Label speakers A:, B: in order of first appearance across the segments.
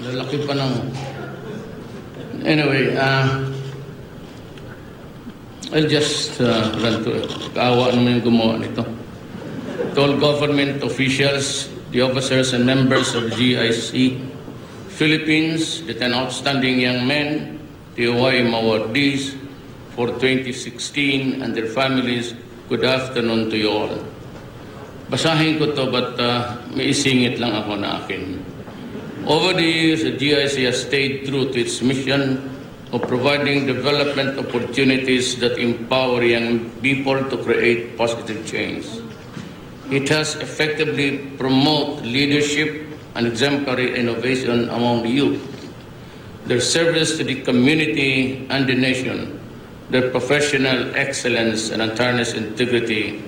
A: lalaki pa ng... Anyway, I'll just run to it. Kaawa naman yung gumawa nito. To all government officials, the officers and members of GIC Philippines, the 10 outstanding young men, the OIM awardees for 2016 and their families, good afternoon to you all. Basahin ko to but may isingit lang ako na akin. Over the years, the GIC has stayed true to its mission of providing development opportunities that empower young people to create positive change. It has effectively promoted leadership and exemplary innovation among the youth, their service to the community and the nation, their professional excellence and untarnished integrity,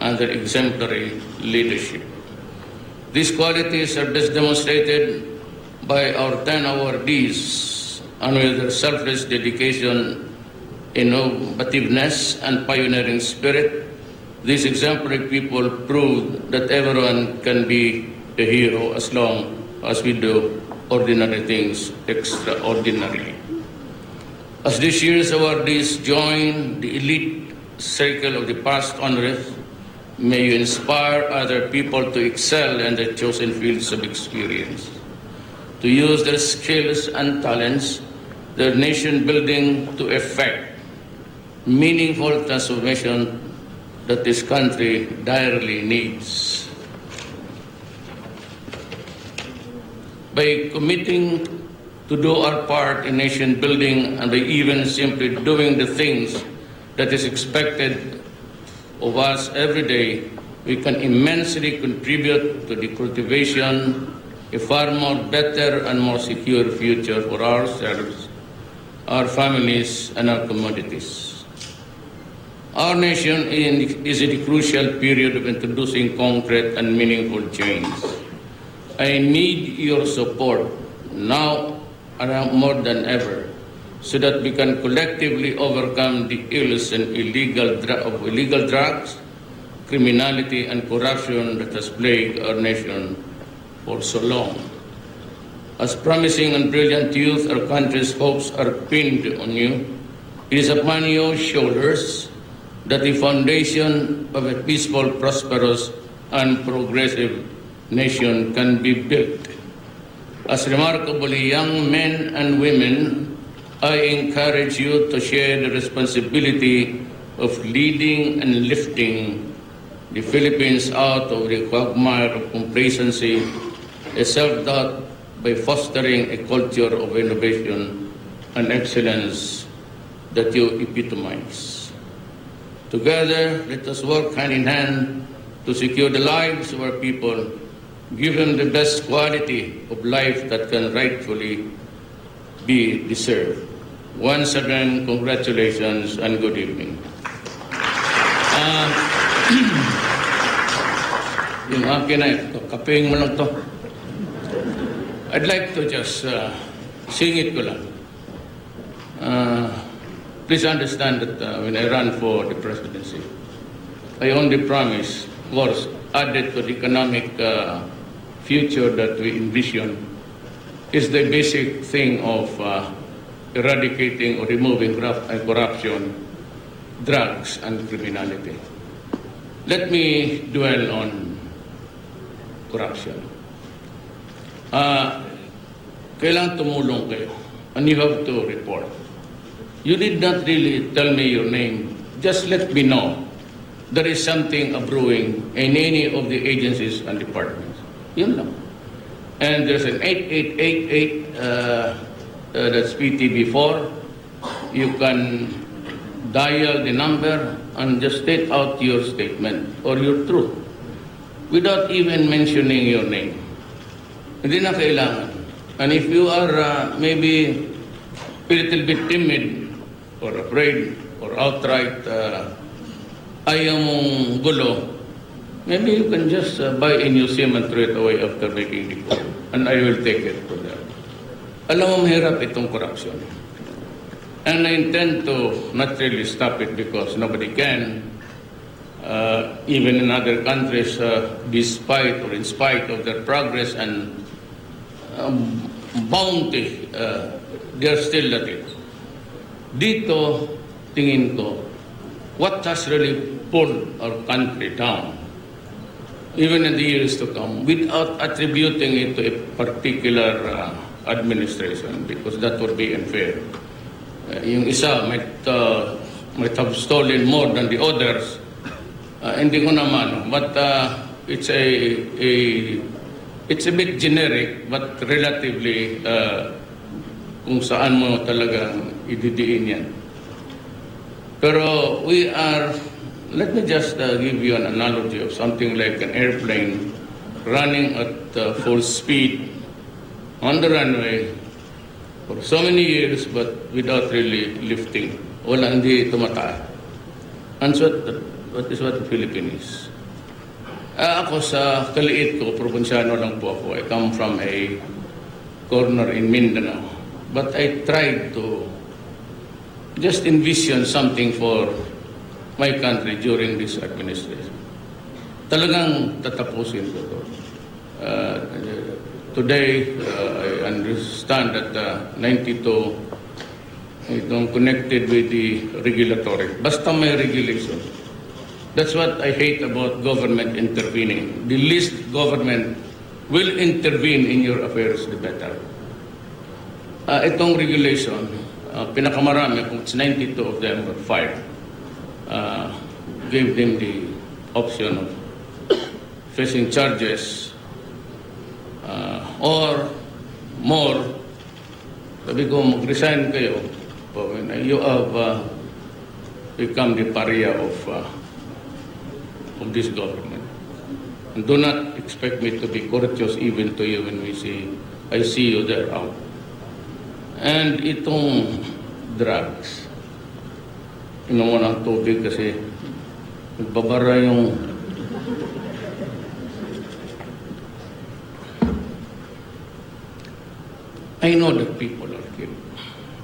A: and their exemplary leadership. These qualities are best demonstrated by our 10 awardees, and with their selfless dedication, innovativeness, and pioneering spirit, these exemplary people prove that everyone can be a hero as long as we do ordinary things extraordinarily. As this year's awardees join the elite circle of the past honors, may you inspire other people to excel in their chosen fields of experience, to use their skills and talents, their nation building to effect meaningful transformation that this country direly needs. By committing to do our part in nation building and by even simply doing the things that is expected of us every day, we can immensely contribute to the cultivation of a far more better and more secure future for ourselves, our families, and our communities. Our nation is in a crucial period of introducing concrete and meaningful change. I need your support now more than ever so that we can collectively overcome the ills and illegal drugs, criminality, and corruption that has plagued our nation for so long. As promising and brilliant youth, our country's hopes are pinned on you. It is upon your shoulders that the foundation of a peaceful, prosperous, and progressive nation can be built. As remarkably young men and women, I encourage you to share the responsibility of leading and lifting the Philippines out of the quagmire of complacency, a self-doubt, by fostering a culture of innovation and excellence that you epitomize. Together, let us work hand in hand to secure the lives of our people, give them the best quality of life that can rightfully be deserved. Once again, congratulations and good evening. Yung akin ay, kaping mo lang to. I'd like to just sing it ko lang. Please understand that when I ran for the presidency, I only promise, of course, added to the economic future that we envision, is the basic thing of eradicating or removing corruption, drugs, and criminality. Let me dwell on corruption. Kailangan tumulong kayo and you have to report. You did not really tell me your name. Just let me know there is something brewing in any of the agencies and departments. Yun lang. And there's an 8888 that's PTB4. You can dial the number and just state out your statement or your truth without even mentioning your name. Hindi na kailangan. And if you are maybe a little bit timid or afraid or outright ayaw mong gulo, maybe you can just buy a museum and throw it away after making the call. And I will take it to that. Alam mo, mahirap itong corruption. And I intend to not really stop it because nobody can. Even in other countries, despite or in spite of their progress and bounty, they're still at it. Dito, tingin ko, what has really pulled our country down, even in the years to come, without attributing it to a particular administration, because that would be unfair. Yung isa might have stolen more than the others. Hindi ko naman, but it's a bit generic, but relatively kung saan mo talagang ididiin yan. Pero we are, let me just give you an analogy of something like an airplane running at full speed on the runway for so many years but without really lifting. Wala, hindi tumataas. And so, that is what the Philippines is. Ako sa kaliit ko, probinsyano lang po ako. I come from a corner in Mindanao. But I tried to just envision something for my country during this administration. Talagang tatapusin ko to. Today, I understand that 92 itong connected with the regulatory. Basta may regulation. That's what I hate about government intervening. The least government will intervene in your affairs, the better. Itong regulation, pinakamarami, kung it's 92 of them were fired, gave them the option of facing charges or more. Sabi ko, mag-resign kayo when you have become the pariah of this government. And do not expect me to be courteous even to you when I see you there out. And itong drugs, inom mo ng tubig kasi nagbabara yung I know that people are killed.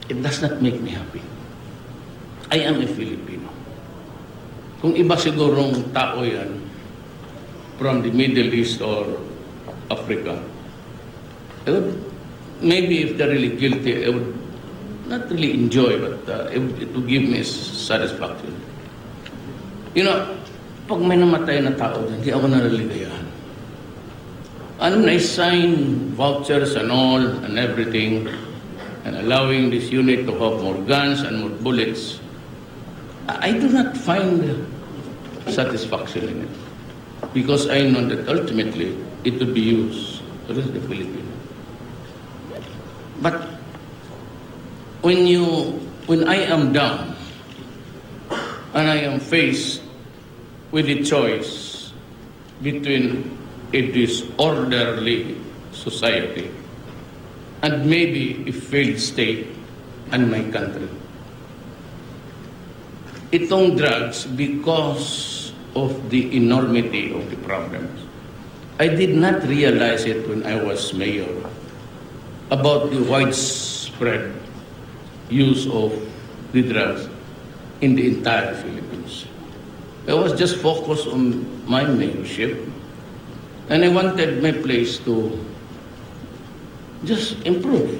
A: It does not make me happy. I am a Filipino. Kung iba sigurong tao yan from the Middle East or Africa, maybe if they're really guilty, I would not really enjoy, but it would give me satisfaction. You know, pag may namatay na tao dyan, hindi ako naliligayahan. I sign vouchers and all and everything, and allowing this unit to have more guns and more bullets. I do not find satisfaction in it, because I know that ultimately it will be used against the Philippines. But when I am down and I am faced with the choice between a disorderly society and maybe a failed state and my country, itong drugs, because of the enormity of the problems, I did not realize it when I was mayor, about the widespread use of the drugs in the entire Philippines. I was just focused on my mayorship, and I wanted my place to just improve.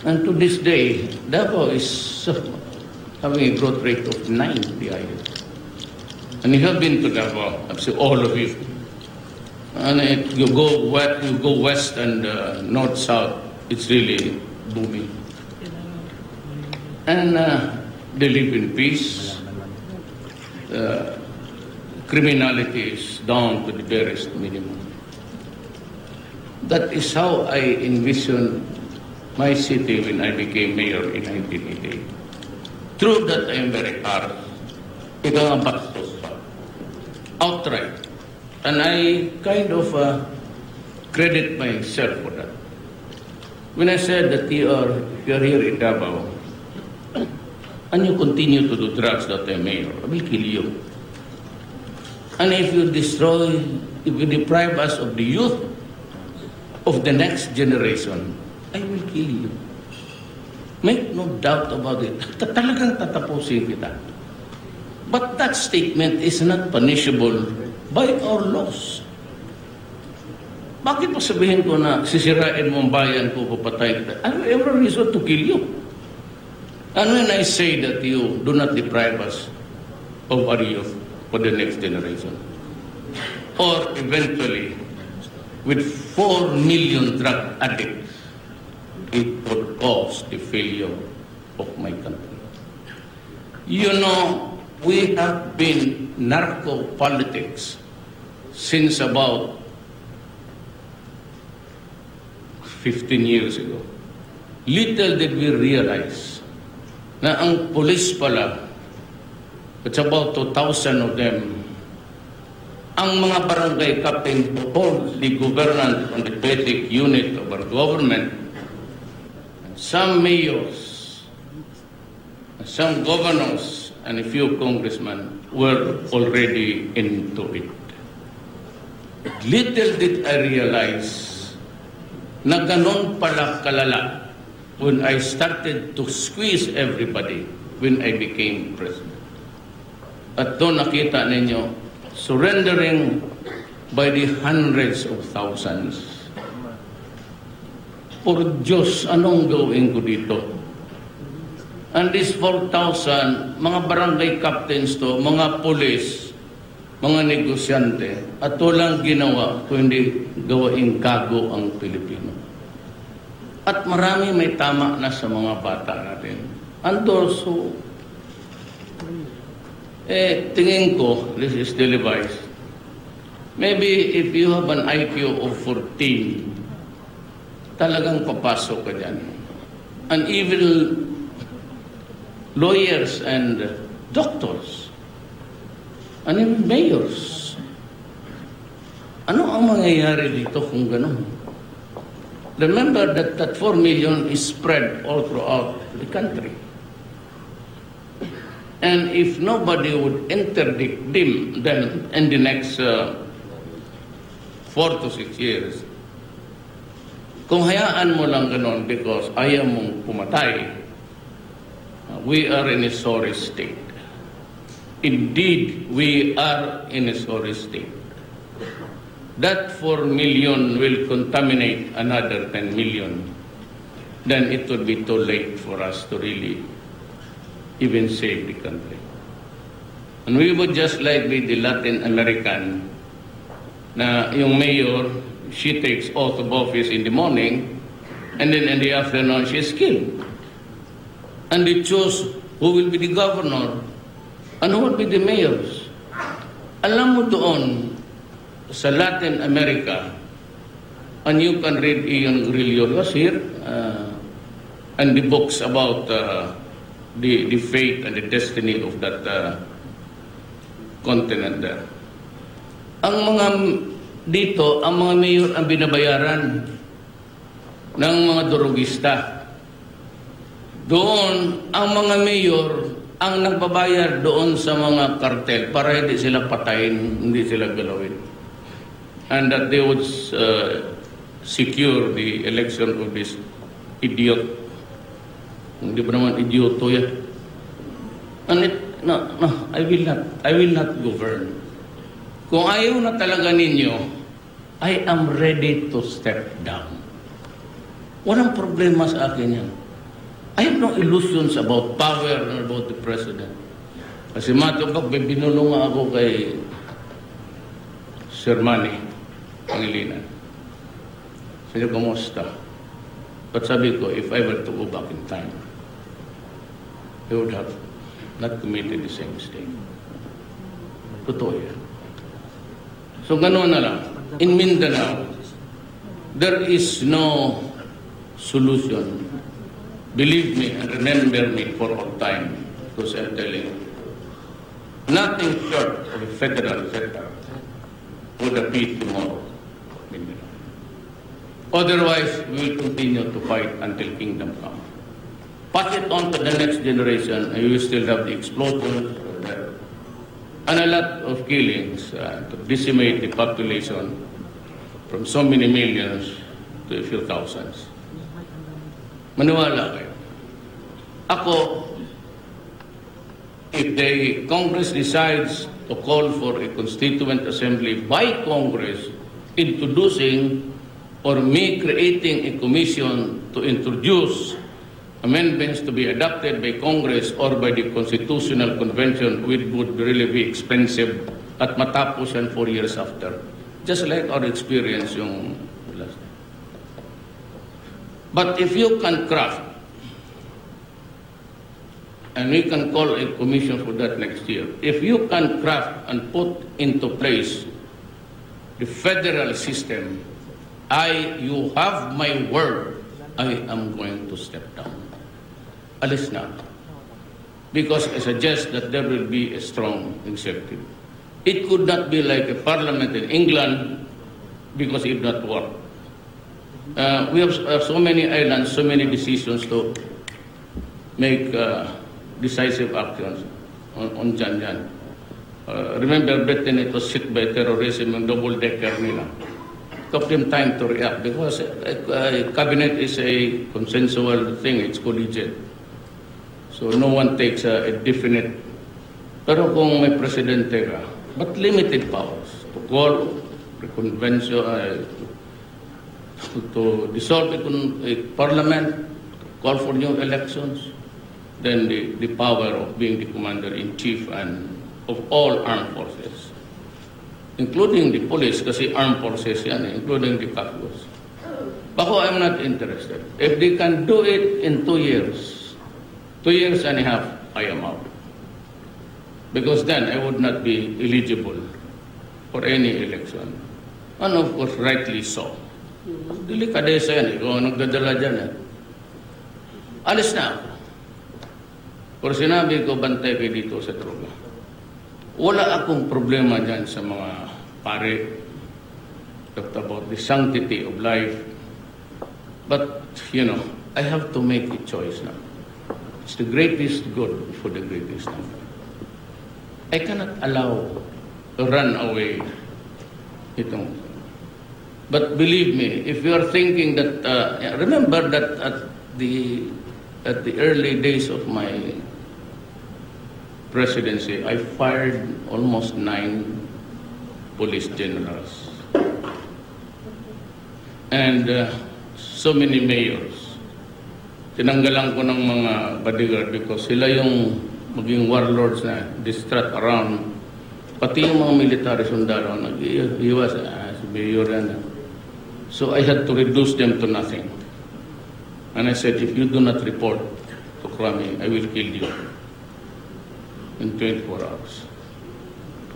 A: And to this day, Davao is having a growth rate of 9, the highest. And you have been to Davao, I've seen all of you. And you go west and north-south, it's really booming. And they live in peace. Criminality is down to the barest minimum. That is how I envisioned my city when I became mayor in 1988. True that I am very hard. Ikaw ang bastos pa. Outright. And I kind of credit myself for that. When I said that you are here in Davao, and you continue to do drugs that I'm mayor, I will kill you. And if you deprive us of the youth of the next generation, I will kill you. Make no doubt about it. Talagang tatapusin kita. But that statement is not punishable by our laws. bakit pa sabihin ko na sisirain mo ang bayan ko, papatay kita? I have every reason to kill you. And when I say that you do not deprive us of our youth for the next generation, or eventually, with 4 million drug addicts, it would cause the failure of my country. You know, we have been narco-politics since about 15 years ago. Little did we realize na ang police pala, it's about 2,000 of them, ang mga barangay captain who hold the governance on the basic unit of our government, and some mayors, and some governors, and a few congressmen were already into it. Little did I realize na ganon pala kalala when I started to squeeze everybody when I became president. At doon nakita ninyo, surrendering by the hundreds of thousands. Por Diyos, anong gawin ko dito? And this 4,000, mga barangay captains to, mga pulis, mga negosyante, at walang ginawa kung hindi gawaing gago ang Pilipino. At marami may tama na sa mga bata natin. And also, tingin ko, this is televised, maybe if you have an IQ of 14, talagang papasok ka dyan. And even lawyers and doctors, and even mayors. Ano ang mangyayari dito kung gano'n? Remember that 4 million is spread all throughout the country. And if nobody would interdict them then in the next 4 to 6 years, kung hayaan mo lang gano'n because ayaw mong pumatay, we are in a sorry state. Indeed, we are in a sorry state. That 4 million will contaminate another 10 million. Then it would be too late for us to really even save the country. And we would just like be the Latin American na yung mayor, she takes oath of office in the morning and then in the afternoon she's killed. And they choose who will be the governor and who will be the mayors. Alam mo doon, sa Latin America, and you can read Ian Grillo was here, and the books about the fate and the destiny of that continent there. Ang mga dito, ang mga mayor ang binabayaran ng mga drogista. Doon, ang mga mayor ang nagbabayar doon sa mga kartel para hindi sila patayin, hindi sila galawin. And that they would secure the election of this idiot. Hindi ba naman idioto yan? And no, I will not govern. Kung ayaw na talaga ninyo, I am ready to step down. Walang problema sa akin yan. I have no illusions about power or about the president. Kasi matupag, binulong ako kay Sir Manny Pangilinan. Sabi ko, kumusta? But sabi ko, if I were to go back in time, I would have not committed the same mistake. Totoo yan. So gano'n na lang. In Mindanao, there is no solution. Believe me and remember me for all time, because I'm telling you, nothing short of a federal setup would appeal tomorrow. Otherwise, we will continue to fight until kingdom come. Pass it on to the next generation, and we will still have the explosions and a lot of killings to decimate the population from so many millions to a few thousands. Maniwala kayo. Ako, if the Congress decides to call for a constituent assembly by Congress introducing or me creating a commission to introduce amendments to be adopted by Congress or by the Constitutional Convention would really be expensive at matapos yan 4 years after. Just like our experience yung last. But if you can craft, and we can call a commission for that next year, if you can craft and put into place the federal system, you have my word, I am going to step down. Alis na. Because I suggest that there will be a strong executive. It could not be like a parliament in England because it did not work. We have so many islands, so many decisions to make decisive actions on Janjan. Remember, Britain, it was hit by terrorism and double-decker nila. Took them time to react because a cabinet is a consensual thing, it's collegiate. So no one takes a definite. Pero kung may presidente ka, but limited powers to call a convention, to dissolve a parliament, call for new elections, then the power of being the commander-in-chief and of all armed forces, including the police, kasi armed forces yan, including the Capos. Bako, I'm not interested. If they can do it in 2 years, 2 years and a half, I am out. Because then I would not be eligible for any election. And of course, rightly so. Delikadesa yan, ikaw ang nagdadala dyan. Alis na ako. Pero sinabi ko, bantay kayo dito sa droga. Wala akong problema dyan sa mga pare. Talked about the sanctity of life. But, I have to make a choice now. It's the greatest good for the greatest number. I cannot allow to run away itong. But believe me, if you are thinking that, remember that at the early days of my presidency, I fired almost 9 police generals and so many mayors. Tinanggalan ko ng mga bodyguard because sila yung maging warlords na distraught around. Pati yung mga military sundalo nag-iwas, si mayor yan. So I had to reduce them to nothing. And I said, if you do not report to Krami, I will kill you in 24 hours.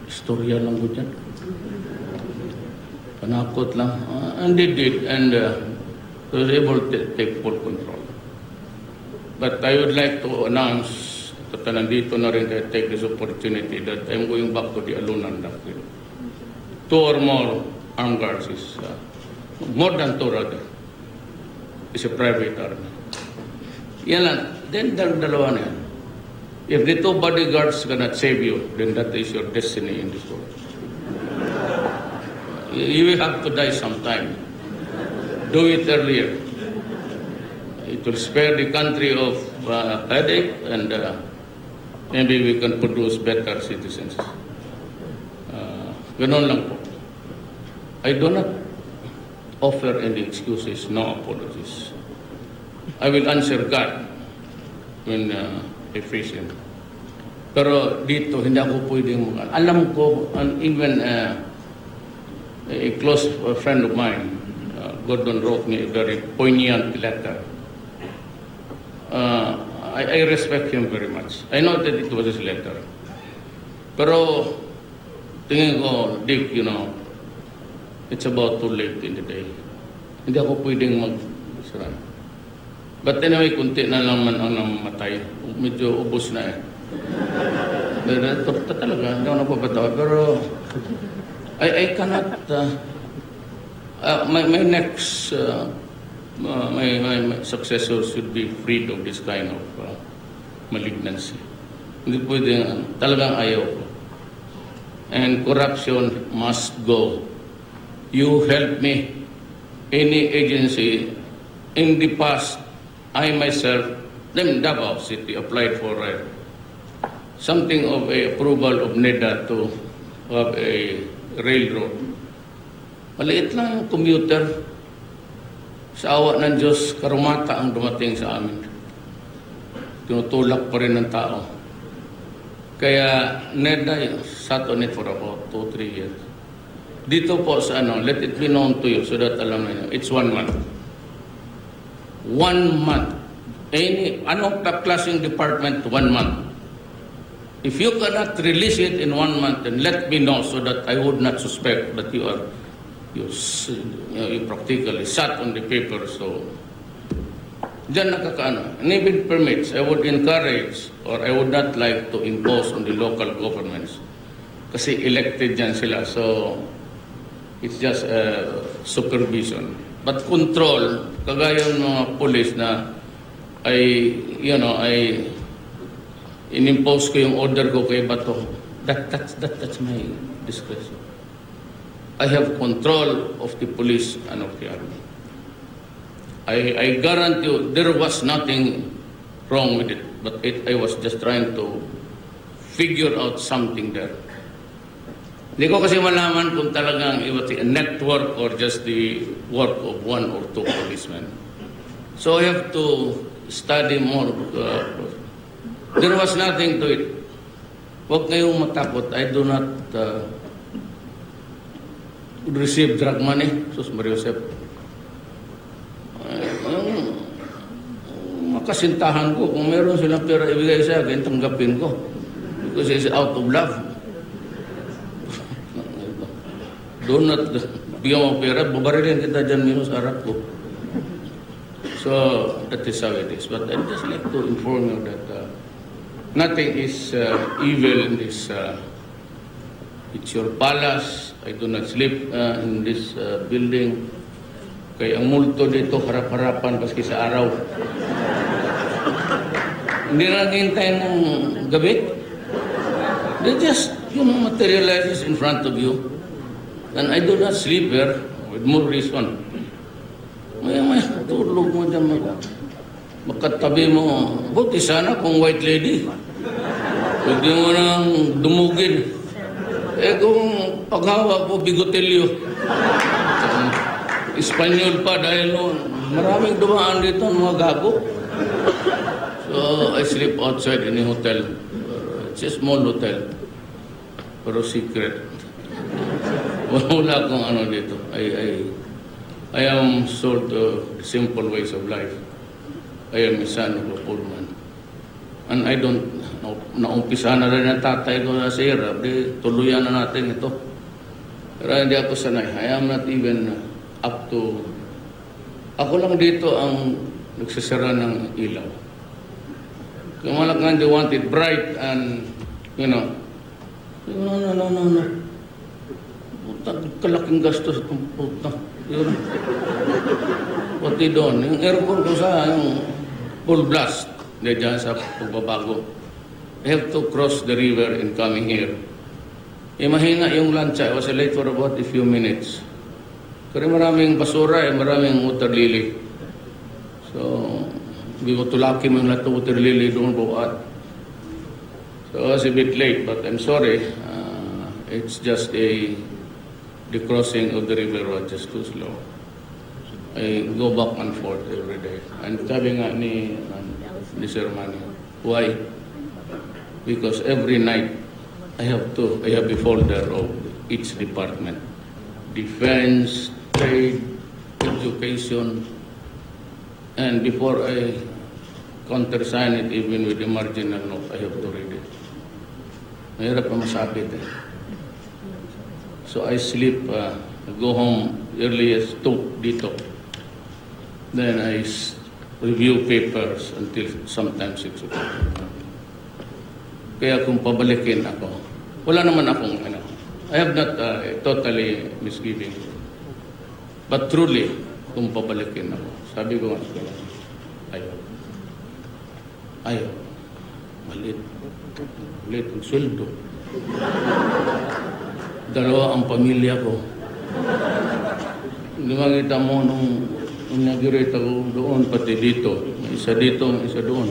A: Istorya lang ko dyan. Panakot lang. And they did, and was able to take full control. But I would like to announce that nandito na rin I take this opportunity that I'm going back to the Alunan Doctrine. 2 or more armed guards is, more than 2 rather, is a private army. Yan lang. Then dalawa na yan. If the 2 bodyguards cannot save you, then that is your destiny in this world. You will have to die sometime. Do it earlier. It will spare the country of headache and maybe we can produce better citizens. Ganon lang po. I do not offer any excuses, no apologies. I will answer God when I face Him. Pero dito, hindi ako pwedeng alam ko, and even a close friend of mine, Gordon, wrote me a very poignant letter. I respect him very much. I know that it was his letter. Pero tingin ko, Dick, it's about too late in the day. Hindi ako pwedeng mag-sara. But anyway, kunti na naman ang namatay. Medyo ubos na eh. Talaga, hindi ako napapatawa. Pero I cannot, my next, my successor should be freed of this kind of malignancy. Hindi pwedeng, talagang ayaw ko. And corruption must go. You help me. Any agency. In the past, I myself, in Davao City, applied for something of a approval of NEDA to have a railroad. Maliit lang yung commuter. Sa awa ng Diyos, karumata ang dumating sa amin. Tinutulak pa rin ng tao. Kaya NEDA sat on it for about 2-3 years. Dito po sa let it be known to you so that alam niyo, it's 1 month. 1 month. Anong klaseng department, 1 month. If you cannot release it in 1 month, then let me know so that I would not suspect that you practically sat on the paper. So, diyan nakakaano. And even permits, I would encourage or I would not like to impose on the local governments. Kasi elected dyan sila. So, it's just supervision. But control, kagaya ng mga police na ay inimpose ko yung order ko kay Bato. That's my discretion. I have control of the police and of the army. I guarantee you, there was nothing wrong with it, but I was just trying to figure out something there. Hindi ko kasi malaman kung talagang it was a network or just the work of 1 or 2 policemen. So I have to study more. There was nothing to it. Huwag kayong matakot. I do not receive drug money. Sus Maria Josep. Makasintahan ko, kung meron silang pera ibigay sa akin, tanggapin ko. Because it's out of love. Do not bigyan mo pera, babarilin kita dyan minus harap ko. So, that is how it is. But I'd just like to inform you that nothing is evil in this. It's your palace. I do not sleep in this building. Kaya ang multo dito, harap-harapan paski sa araw. Hindi na naghihintay ng gabi. They just, materializes in front of you. And I do not sleep here with more reason. Maya tulog mo dyan. Makatabi mo. Buti sana kung white lady. Pwede mo nang dumugin. Kung paghawa ko, bigotelyo. Espanyol pa dahil noon. Maraming dumaan dito ang mga gago. So, I sleep outside in a hotel. It's a small hotel. Pero secret. Wala akong dito. I am sort of simple ways of life. I am a son of a poor man. And I don't, naumpisa na rin ang tatay ko sa hirap, tuluyan na natin ito. Pero hindi ako sanay. I am not even up to, ako lang dito ang nagsasara ng ilaw. Kung malakang they want it bright and, no. Kalaking gastos itong puta. Pati doon, yung aircon ko yung full blast. Hindi dyan sa pagbabago. I have to cross the river in coming here. Mahina yung lancha. I was late for about a few minutes. Kasi maraming basura, maraming water lily. So, hindi ko tulaki mo yung lahat ng water lily doon buhat. So, I was a bit late, but I'm sorry. It's just the crossing of the river was just too slow. I go back and forth every day. And sabi nga ni Sir Manny, why? Because every night I have a folder of each department. Defense, trade, education, and before I countersign it even with the marginal note, I have to read it. Mahirap na masabit eh. So I sleep, go home early as 2 dito. Then I review papers until sometimes 6 o'clock. Kaya kung pabalikin ako, wala naman akong I have not totally misgiving. But truly, kung pabalikin ako, sabi ko nga, ayaw. Malit ang sweldo. 2 ang pamilya ko. Hindi makita mo nung inaugurate ako doon, pati dito. Isa dito, isa doon.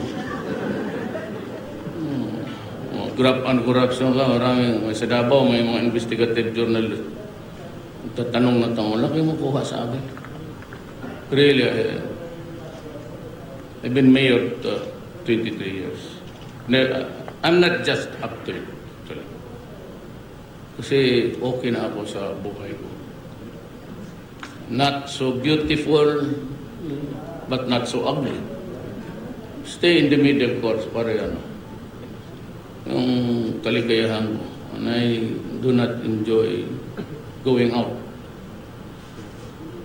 A: Graft and corruption ka, maraming, may sa Davao, may mga investigative journalist. Tatanong na tanong, laki mo kuha sa akin. Really, I've been mayor 23 years. I'm not just up to it. Actually. Kasi okay na ako sa buhay ko. Not so beautiful, but not so ugly. Stay in the middle course para yan. Yung kaligayahan ko. And I do not enjoy going out.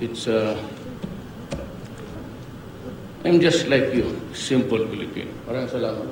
A: It's I'm just like you, simple Filipino. Maraming salamat.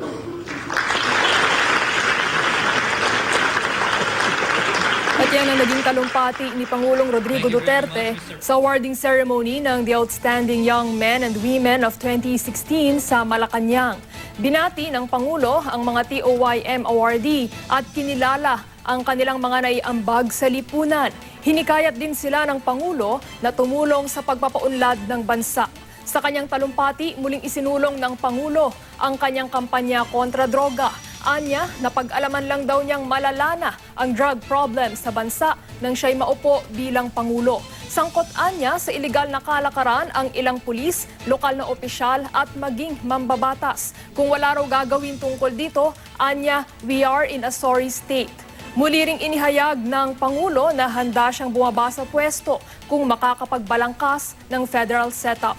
B: At yan ang naging talumpati ni Pangulong Rodrigo Duterte sa awarding ceremony ng The Outstanding Young Men and Women of 2016 sa Malacanang. Binati ng Pangulo ang mga TOYM awardee at kinilala ang kanilang mga naiambag sa lipunan. Hinikayat din sila ng Pangulo na tumulong sa pagpapaunlad ng bansa. Sa kanyang talumpati, muling isinulong ng Pangulo ang kanyang kampanya kontra droga. Anya, napag-alaman lang daw niyang malalana ang drug problem sa bansa nang siya'y maupo bilang Pangulo. Sangkot anya sa iligal na kalakaran ang ilang pulis, lokal na opisyal at maging mambabatas. Kung wala raw gagawin tungkol dito, anya, we are in a sorry state. Muli ring inihayag ng Pangulo na handa siyang bumaba sa pwesto kung makakapagbalangkas ng federal setup.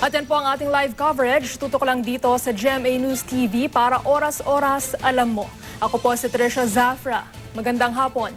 B: At yan po ang ating live coverage. Tutok lang dito sa GMA News TV para oras-oras alam mo. Ako po si Trisha Zafra. Magandang hapon.